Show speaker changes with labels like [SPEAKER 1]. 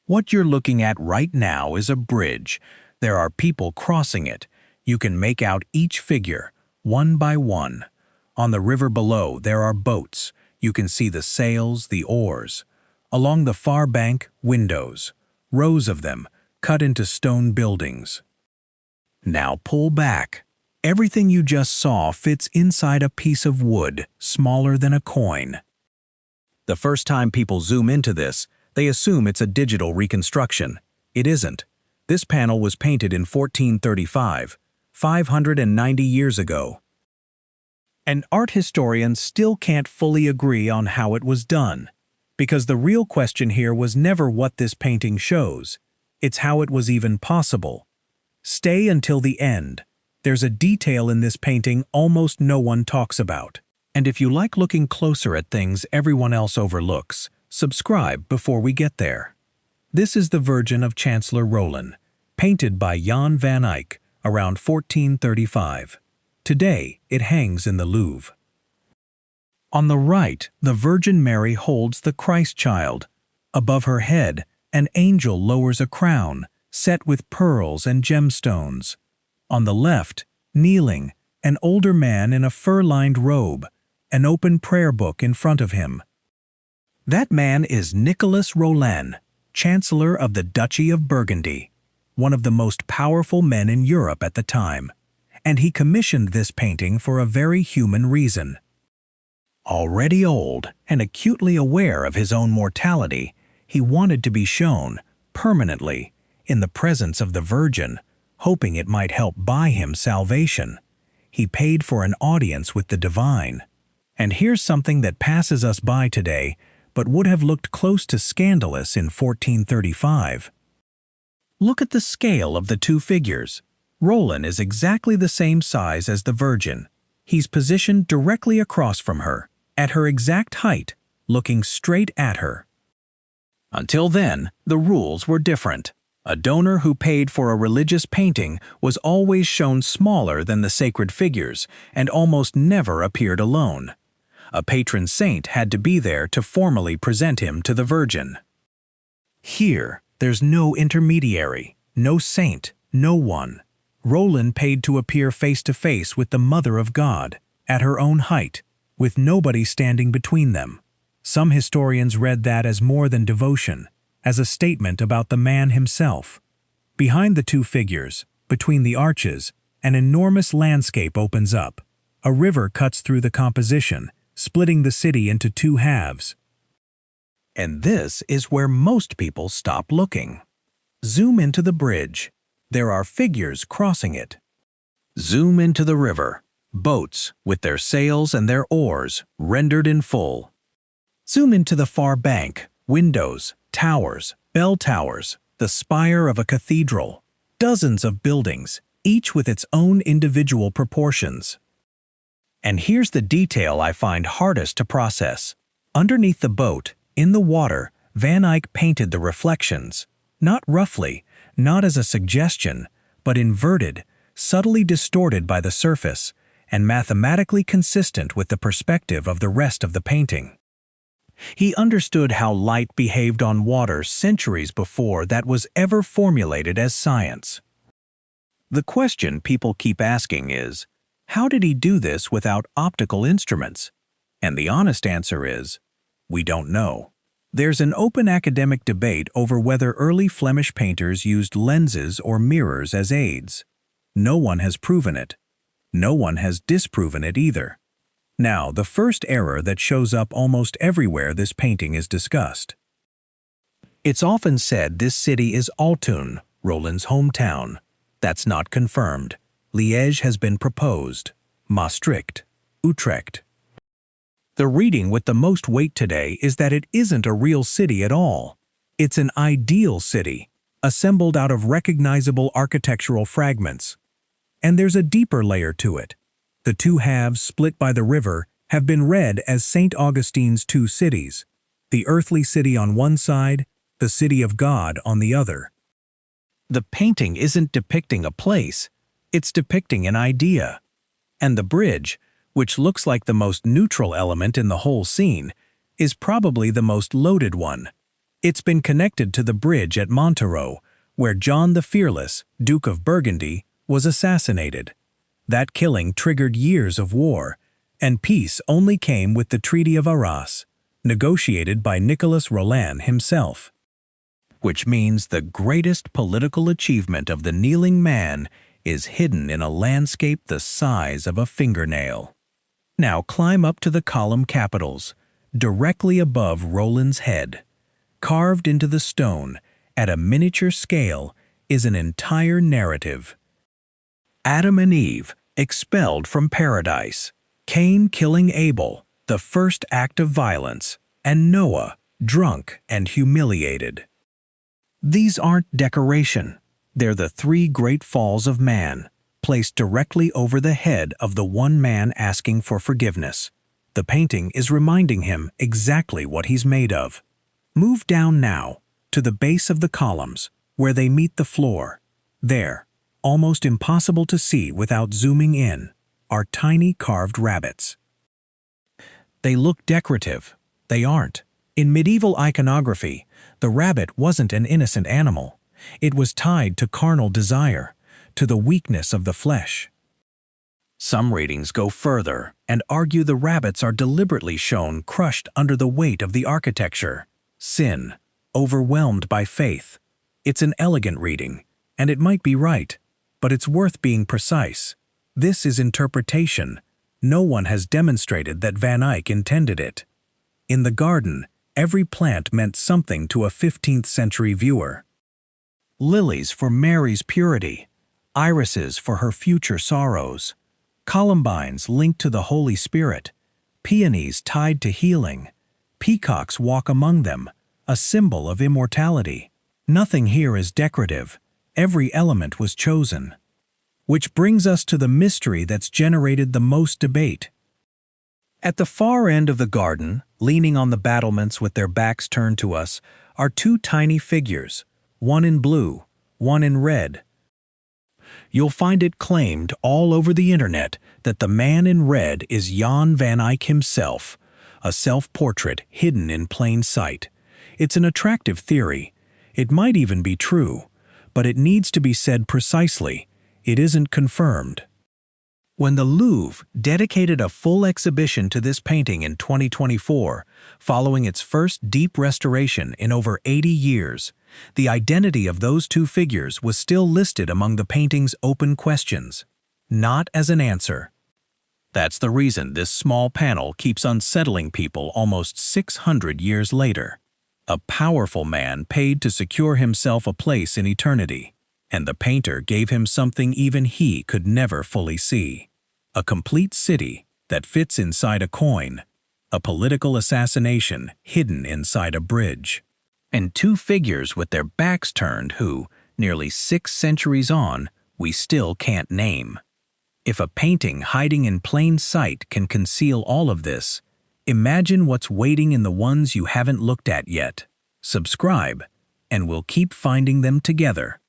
[SPEAKER 1] What you're looking at right now is a bridge. There are people crossing it. You can make out each figure, one by one. On the river below, there are boats. You can see the sails, the oars. Along the far bank, windows. Rows of them, cut into stone buildings. Now pull back. Everything you just saw fits inside a piece of wood, smaller than a coin. The first time people zoom into this, they assume it's a digital reconstruction. It isn't. This panel was painted in 1435, 590 years ago. And art historians still can't fully agree on how it was done, because the real question here was never what this painting shows. It's how it was even possible. Stay until the end. There's a detail in this painting almost no one talks about. And if you like looking closer at things everyone else overlooks, subscribe before we get there. This is the Virgin of Chancellor Rolin, painted by Jan van Eyck around 1435. Today, it hangs in the Louvre. On the right, the Virgin Mary holds the Christ child. Above her head, an angel lowers a crown, set with pearls and gemstones. On the left, kneeling, an older man in a fur-lined robe, an open prayer book in front of him. That man is Nicholas Rolin, Chancellor of the Duchy of Burgundy, one of the most powerful men in Europe at the time, and he commissioned this painting for a very human reason. Already old and acutely aware of his own mortality, he wanted to be shown, permanently, in the presence of the Virgin, hoping it might help buy him salvation. He paid for an audience with the divine. And here's something that passes us by today, but would have looked close to scandalous in 1435. Look at the scale of the two figures. Rolin is exactly the same size as the Virgin. He's positioned directly across from her, at her exact height, looking straight at her. Until then, the rules were different. A donor who paid for a religious painting was always shown smaller than the sacred figures and almost never appeared alone. A patron saint had to be there to formally present him to the Virgin. Here, there's no intermediary, no saint, no one. Rolin paid to appear face-to-face with the Mother of God, at her own height, with nobody standing between them. Some historians read that as more than devotion, as a statement about the man himself. Behind the two figures, between the arches, an enormous landscape opens up. A river cuts through the composition, splitting the city into two halves. And this is where most people stop looking. Zoom into the bridge. There are figures crossing it. Zoom into the river. Boats, with their sails and their oars, rendered in full. Zoom into the far bank. Windows, towers, bell towers, the spire of a cathedral. Dozens of buildings, each with its own individual proportions. And here's the detail I find hardest to process. Underneath the boat, in the water, Van Eyck painted the reflections. Not roughly, not as a suggestion, but inverted, subtly distorted by the surface, and mathematically consistent with the perspective of the rest of the painting. He understood how light behaved on water centuries before that was ever formulated as science. The question people keep asking is, how did he do this without optical instruments? And the honest answer is, we don't know. There's an open academic debate over whether early Flemish painters used lenses or mirrors as aids. No one has proven it. No one has disproven it either. Now, the first error that shows up almost everywhere this painting is discussed. It's often said this city is Autun, Rolin's hometown. That's not confirmed. Liège has been proposed. Maastricht, Utrecht. The reading with the most weight today is that it isn't a real city at all. It's an ideal city, assembled out of recognizable architectural fragments. And there's a deeper layer to it. The two halves split by the river have been read as St. Augustine's two cities, the earthly city on one side, the city of God on the other. The painting isn't depicting a place, it's depicting an idea. And the bridge, which looks like the most neutral element in the whole scene, is probably the most loaded one. It's been connected to the bridge at Montereau, where John the Fearless, Duke of Burgundy, was assassinated. That killing triggered years of war, and peace only came with the Treaty of Arras, negotiated by Nicolas Rolin himself. Which means the greatest political achievement of the kneeling man is hidden in a landscape the size of a fingernail. Now climb up to the column capitals, directly above Roland's head. Carved into the stone, at a miniature scale, is an entire narrative. Adam and Eve, expelled from paradise. Cain killing Abel, the first act of violence. And Noah, drunk and humiliated. These aren't decoration. They're the three great falls of man, placed directly over the head of the one man asking for forgiveness. The painting is reminding him exactly what he's made of. Move down now, to the base of the columns, where they meet the floor. There, almost impossible to see without zooming in, are tiny carved rabbits. They look decorative. They aren't. In medieval iconography, the rabbit wasn't an innocent animal. It was tied to carnal desire, to the weakness of the flesh. Some readings go further and argue the rabbits are deliberately shown crushed under the weight of the architecture. Sin, overwhelmed by faith. It's an elegant reading, and it might be right, but it's worth being precise. This is interpretation. No one has demonstrated that Van Eyck intended it. In the garden, every plant meant something to a 15th century viewer. Lilies for Mary's purity, irises for her future sorrows, columbines linked to the Holy Spirit, peonies tied to healing, peacocks walk among them, a symbol of immortality. Nothing here is decorative. Every element was chosen. Which brings us to the mystery that's generated the most debate. At the far end of the garden, leaning on the battlements with their backs turned to us, are two tiny figures, one in blue, one in red. You'll find it claimed all over the internet that the man in red is Jan van Eyck himself, a self-portrait hidden in plain sight. It's an attractive theory. It might even be true, but it needs to be said precisely. It isn't confirmed. When the Louvre dedicated a full exhibition to this painting in 2024, following its first deep restoration in over 80 years, the identity of those two figures was still listed among the painting's open questions, not as an answer. That's the reason this small panel keeps unsettling people almost 600 years later. A powerful man paid to secure himself a place in eternity, and the painter gave him something even he could never fully see. A complete city that fits inside a coin, a political assassination hidden inside a bridge, and two figures with their backs turned who, nearly 6 centuries on, we still can't name. If a painting hiding in plain sight can conceal all of this, imagine what's waiting in the ones you haven't looked at yet. Subscribe, and we'll keep finding them together.